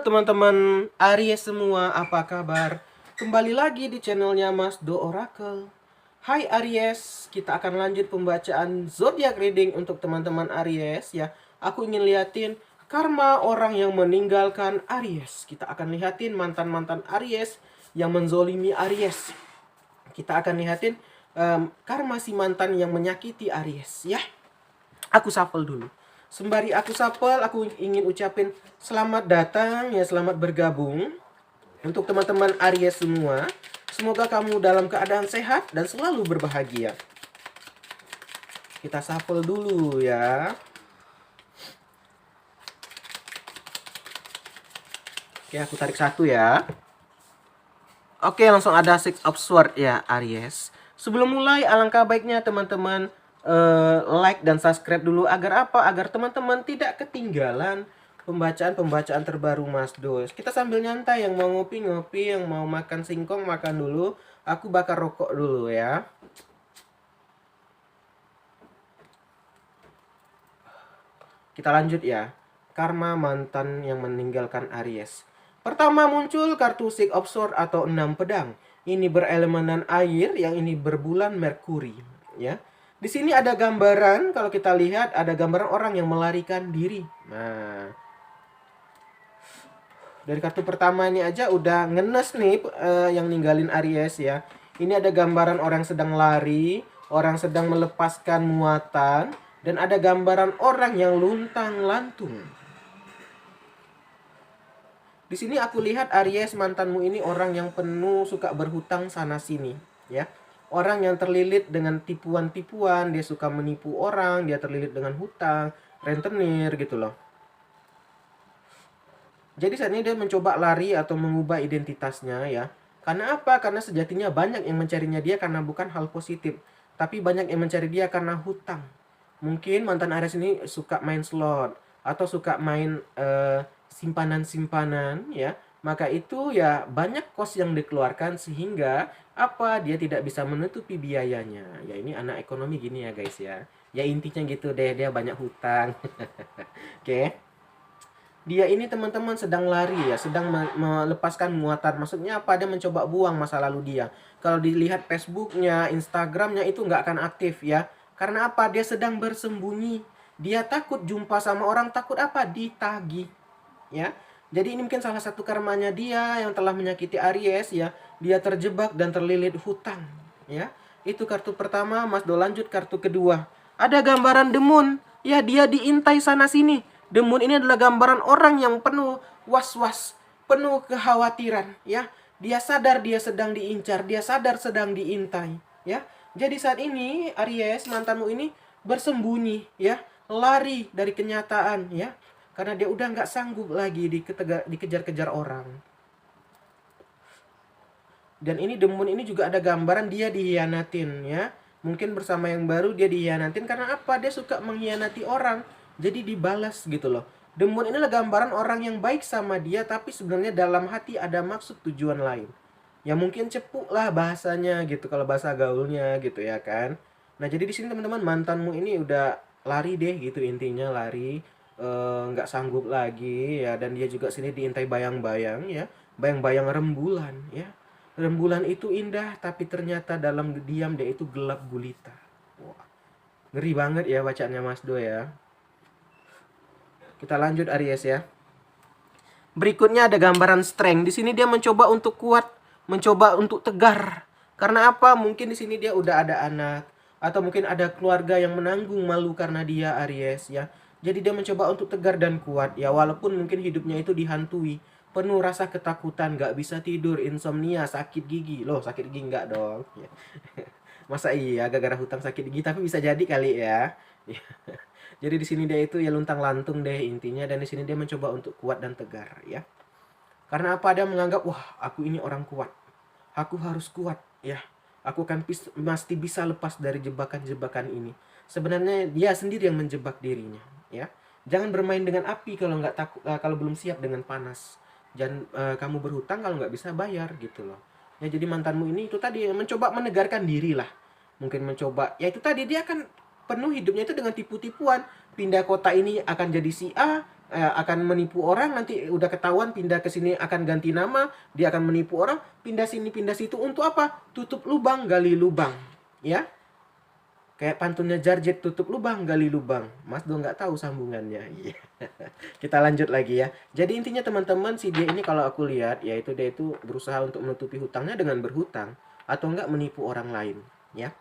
teman-teman Aries semua, apa kabar? Kembali lagi di channelnya Mas Do Oracle. Hai Aries, kita akan lanjut pembacaan zodiak reading untuk teman-teman Aries ya. Aku ingin liatin karma orang yang meninggalkan Aries. Kita akan lihatin mantan-mantan Aries yang menzolimi Aries. Kita akan lihatin karma si mantan yang menyakiti Aries ya. Aku shuffle dulu. Sembari aku shuffle, aku ingin ucapin selamat datang ya, selamat bergabung untuk teman-teman Aries semua. Semoga kamu dalam keadaan sehat dan selalu berbahagia. Kita shuffle dulu ya. Oke, aku tarik satu ya. Oke, langsung ada Six of Swords ya, Aries. Sebelum mulai, alangkah baiknya teman-teman like dan subscribe dulu agar apa? Agar teman-teman tidak ketinggalan pembacaan-pembacaan terbaru Mas Dos. Kita sambil nyantai, yang mau ngopi-ngopi, yang mau makan singkong makan dulu. Aku bakar rokok dulu ya. Kita lanjut ya. Karma mantan yang meninggalkan Aries. Pertama muncul kartu Six of Swords atau 6 pedang. Ini berelemenan air, yang ini berbulan Merkuri ya. Di sini ada gambaran, kalau kita lihat ada gambaran orang yang melarikan diri. Nah, dari kartu pertama ini aja udah ngenes nih yang ninggalin Aries ya. Ini ada gambaran orang sedang lari, orang sedang melepaskan muatan, dan ada gambaran orang yang luntang-lantung. Di sini aku lihat Aries mantanmu ini orang yang penuh suka berhutang sana sini ya. Orang yang terlilit dengan tipuan-tipuan, dia suka menipu orang, dia terlilit dengan hutang, rentenir gitu loh. Jadi saat ini dia mencoba lari atau mengubah identitasnya ya. Karena apa? Karena sejatinya banyak yang mencarinya dia karena bukan hal positif, tapi banyak yang mencari dia karena hutang. Mungkin mantan Aries ini suka main slot atau suka main simpanan-simpanan ya. Maka itu ya banyak kos yang dikeluarkan sehingga apa? Dia tidak bisa menutupi biayanya. Ya ini anak ekonomi gini ya guys ya. Ya intinya gitu deh, dia banyak hutang. Oke. Dia ini teman-teman sedang lari ya, sedang melepaskan muatan. Maksudnya apa? Dia mencoba buang masa lalu dia. Kalau dilihat Facebooknya, Instagramnya itu nggak akan aktif ya. Karena apa? Dia sedang bersembunyi. Dia takut jumpa sama orang, takut apa? Ditagih ya. Jadi ini mungkin salah satu karmanya dia yang telah menyakiti Aries ya. Dia terjebak dan terlilit hutang ya. Itu kartu pertama. Mas Do lanjut kartu kedua. Ada gambaran The Moon ya, dia diintai sana sini. The Moon ini adalah gambaran orang yang penuh was-was, penuh kekhawatiran ya. Dia sadar dia sedang diincar, dia sadar sedang diintai ya. Jadi saat ini Aries mantanmu ini bersembunyi ya, lari dari kenyataan ya. Karena dia udah nggak sanggup lagi dikejar-kejar orang. Dan ini The Moon ini juga ada gambaran dia dihianatin ya. Mungkin bersama yang baru dia dihianatin karena apa? Dia suka mengkhianati orang. Jadi dibalas gitu loh. The Moon ini adalah gambaran orang yang baik sama dia, tapi sebenarnya dalam hati ada maksud tujuan lain. Ya mungkin cepuk lah bahasanya gitu, kalau bahasa gaulnya gitu ya kan. Nah jadi di sini teman-teman, mantanmu ini udah lari deh gitu, intinya lari, nggak sanggup lagi ya. Dan dia juga sini diintai bayang-bayang ya, bayang-bayang rembulan ya. Rembulan itu indah, tapi ternyata dalam diam dia itu gelap gulita. Wah, ngeri banget ya bacaannya Mas Do ya. Kita lanjut Aries ya. Berikutnya ada gambaran strength. Di sini dia mencoba untuk kuat, mencoba untuk tegar. Karena apa? Mungkin di sini dia udah ada anak, atau mungkin ada keluarga yang menanggung malu karena dia Aries ya. Jadi dia mencoba untuk tegar dan kuat ya, walaupun mungkin hidupnya itu dihantui, penuh rasa ketakutan, gak bisa tidur, insomnia, sakit gigi. Loh, sakit gigi enggak dong ya. Masa iya gara-gara hutang sakit gigi, tapi bisa jadi kali ya. Jadi di sini dia itu ya luntang lantung deh intinya, dan di sini dia mencoba untuk kuat dan tegar ya. Karena apa? Dia menganggap, wah, aku ini orang kuat. Aku harus kuat ya. Aku akan pasti bisa lepas dari jebakan-jebakan ini. Sebenarnya dia sendiri yang menjebak dirinya ya. Jangan bermain dengan api kalau nggak takut, kalau belum siap dengan panas. Jangan kamu berhutang kalau nggak bisa bayar gitu loh. Ya jadi mantanmu ini itu tadi mencoba menegarkan diri lah. Mungkin mencoba, ya itu tadi dia akan penuh hidupnya itu dengan tipu-tipuan. Pindah kota ini akan jadi si A, akan menipu orang, nanti udah ketahuan pindah ke sini akan ganti nama, dia akan menipu orang, pindah sini pindah situ untuk apa? Tutup lubang, gali lubang, ya. Kayak pantunnya Jarjet, tutup lubang, gali lubang. Mas Do nggak tahu sambungannya. Iya. Kita lanjut lagi ya. Jadi intinya teman-teman, si dia ini kalau aku lihat, yaitu dia itu berusaha untuk menutupi hutangnya dengan berhutang atau enggak menipu orang lain, ya.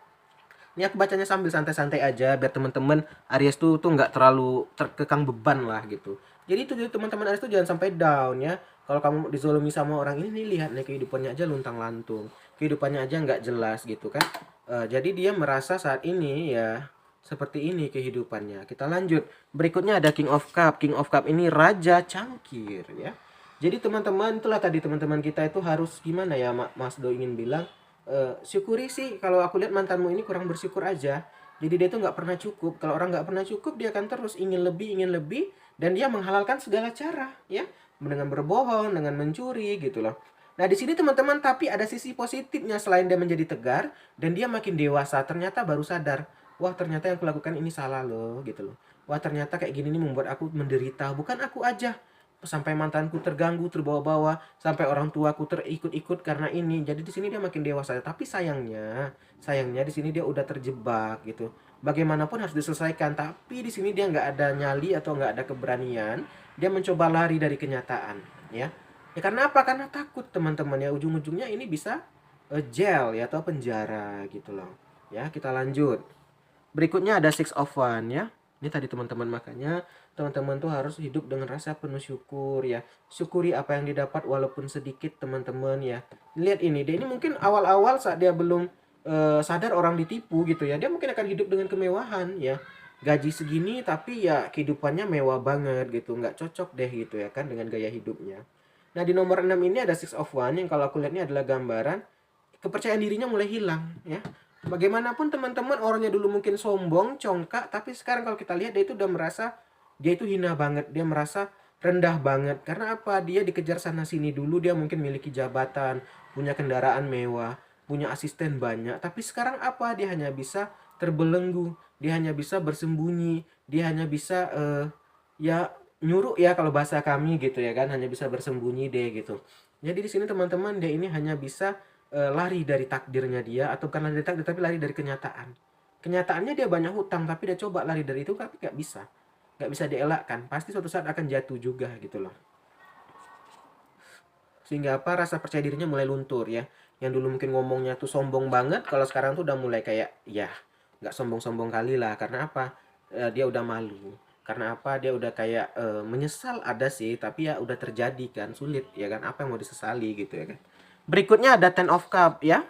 Ini aku bacanya sambil santai-santai aja biar teman-teman Aries tuh nggak terlalu terkekang beban lah gitu. Jadi itu jadi teman-teman Aries tuh jangan sampai down ya. Kalau kamu dizolimi sama orang ini nih, lihat nih kehidupannya aja luntang-lantung. Kehidupannya aja nggak jelas gitu kan. Jadi dia merasa saat ini ya seperti ini kehidupannya. Kita lanjut. Berikutnya ada King of Cup. King of Cup ini raja cangkir ya. Jadi teman-teman, itulah tadi teman-teman kita itu harus gimana ya, Mas Do ingin bilang, syukuri sih. Kalau aku lihat mantanmu ini kurang bersyukur aja. Jadi dia tuh nggak pernah cukup. Kalau orang nggak pernah cukup, dia akan terus ingin lebih, dan dia menghalalkan segala cara, ya, dengan berbohong, dengan mencuri, gitu loh. Nah di sini teman-teman, tapi ada sisi positifnya selain dia menjadi tegar dan dia makin dewasa. Ternyata baru sadar, wah ternyata yang kulakukan ini salah loh, gitu loh. Wah ternyata kayak gini nih membuat aku menderita. Bukan aku aja, sampai mantanku terganggu, terbawa-bawa, sampai orang tuaku terikut-ikut karena ini. Jadi di sini dia makin dewasa, tapi sayangnya di sini dia udah terjebak gitu. Bagaimanapun harus diselesaikan, tapi di sini dia nggak ada nyali atau nggak ada keberanian. Dia mencoba lari dari kenyataan, ya. Ya karena apa? Karena takut teman-teman ya, ujung-ujungnya ini bisa jail ya atau penjara gitu loh. Ya, kita lanjut. Berikutnya ada Six of One ya. Ini tadi teman-teman, makanya teman-teman tuh harus hidup dengan rasa penuh syukur ya. Syukuri apa yang didapat walaupun sedikit teman-teman ya. Lihat ini, dia ini mungkin awal-awal saat dia belum sadar orang ditipu gitu ya. Dia mungkin akan hidup dengan kemewahan ya. Gaji segini tapi ya kehidupannya mewah banget gitu. Nggak cocok deh gitu ya kan dengan gaya hidupnya. Nah di nomor 6 ini ada Six of One yang kalau aku lihat ini adalah gambaran kepercayaan dirinya mulai hilang ya. Bagaimanapun teman-teman, orangnya dulu mungkin sombong, congkak, tapi sekarang kalau kita lihat dia itu udah merasa dia itu hina banget, dia merasa rendah banget. Karena apa? Dia dikejar sana sini, dulu dia mungkin miliki jabatan, punya kendaraan mewah, punya asisten banyak, tapi sekarang apa? Dia hanya bisa terbelenggu, dia hanya bisa bersembunyi, dia hanya bisa ya nyuruh ya kalau bahasa kami gitu ya kan, hanya bisa bersembunyi deh gitu. Jadi di sini teman-teman, dia ini hanya bisa lari dari takdirnya dia, atau bukan lari dari takdir tapi lari dari kenyataan. Kenyataannya dia banyak hutang, tapi dia coba lari dari itu tapi nggak bisa dielakkan. Pasti suatu saat akan jatuh juga gitu loh. Sehingga apa? Rasa percaya dirinya mulai luntur ya. Yang dulu mungkin ngomongnya tuh sombong banget, kalau sekarang tuh udah mulai kayak ya nggak sombong-sombong kali lah. Karena apa? Dia udah malu. Karena apa? Dia udah kayak menyesal ada sih, tapi ya udah terjadi kan, sulit ya kan, apa yang mau disesali gitu ya kan. Berikutnya ada Ten of Cup ya.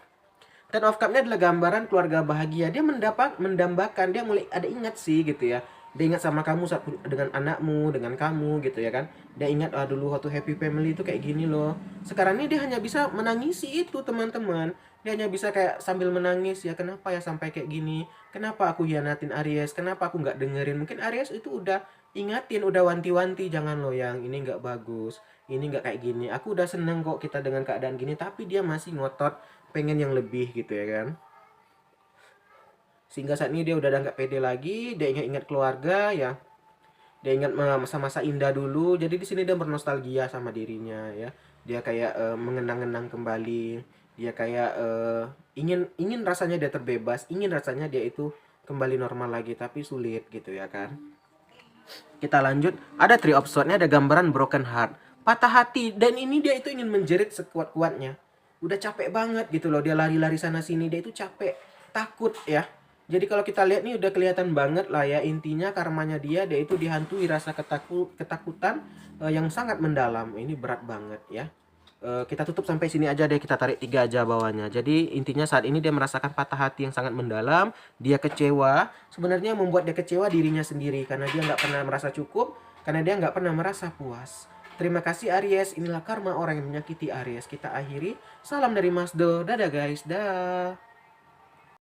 Ten of Cup-nya adalah gambaran keluarga bahagia. Dia mendambakan, dia mulai ada ingat sih gitu ya. Dia ingat sama kamu saat dengan anakmu, dengan kamu gitu ya kan. Dia ingat dulu waktu happy family itu kayak gini loh. Sekarang ini dia hanya bisa menangisi itu teman-teman. Dia hanya bisa kayak sambil menangis ya, kenapa ya sampai kayak gini? Kenapa aku hianatin Aries? Kenapa aku nggak dengerin? Mungkin Aries itu udah ingatin, udah wanti-wanti, jangan loh yang ini nggak bagus, ini nggak kayak gini. Aku udah seneng kok kita dengan keadaan gini, tapi dia masih ngotot pengen yang lebih gitu ya kan. Sehingga saat ini dia udah nggak pede lagi, dia ingat-ingat keluarga ya, dia ingat masa-masa indah dulu. Jadi di sini dia bernostalgia sama dirinya ya, dia kayak mengenang-enang kembali, dia kayak ingin ingin rasanya dia terbebas, ingin rasanya dia itu kembali normal lagi, tapi sulit gitu ya kan. Kita lanjut, ada Three of Swords-nya, ada gambaran broken heart, patah hati, dan ini dia itu ingin menjerit sekuat-kuatnya. Udah capek banget gitu loh, dia lari-lari sana sini, dia itu capek, takut ya. Jadi kalau kita lihat nih udah kelihatan banget lah ya, intinya karmanya dia itu dihantui rasa ketakutan yang sangat mendalam. Ini berat banget ya. Kita tutup sampai sini aja deh, kita tarik 3 aja bawahnya. Jadi intinya saat ini dia merasakan patah hati yang sangat mendalam, dia kecewa. Sebenarnya membuat dia kecewa dirinya sendiri karena dia nggak pernah merasa cukup, karena dia nggak pernah merasa puas. Terima kasih Aries, inilah karma orang yang menyakiti Aries. Kita akhiri, salam dari Mas Do, dadah guys, dah.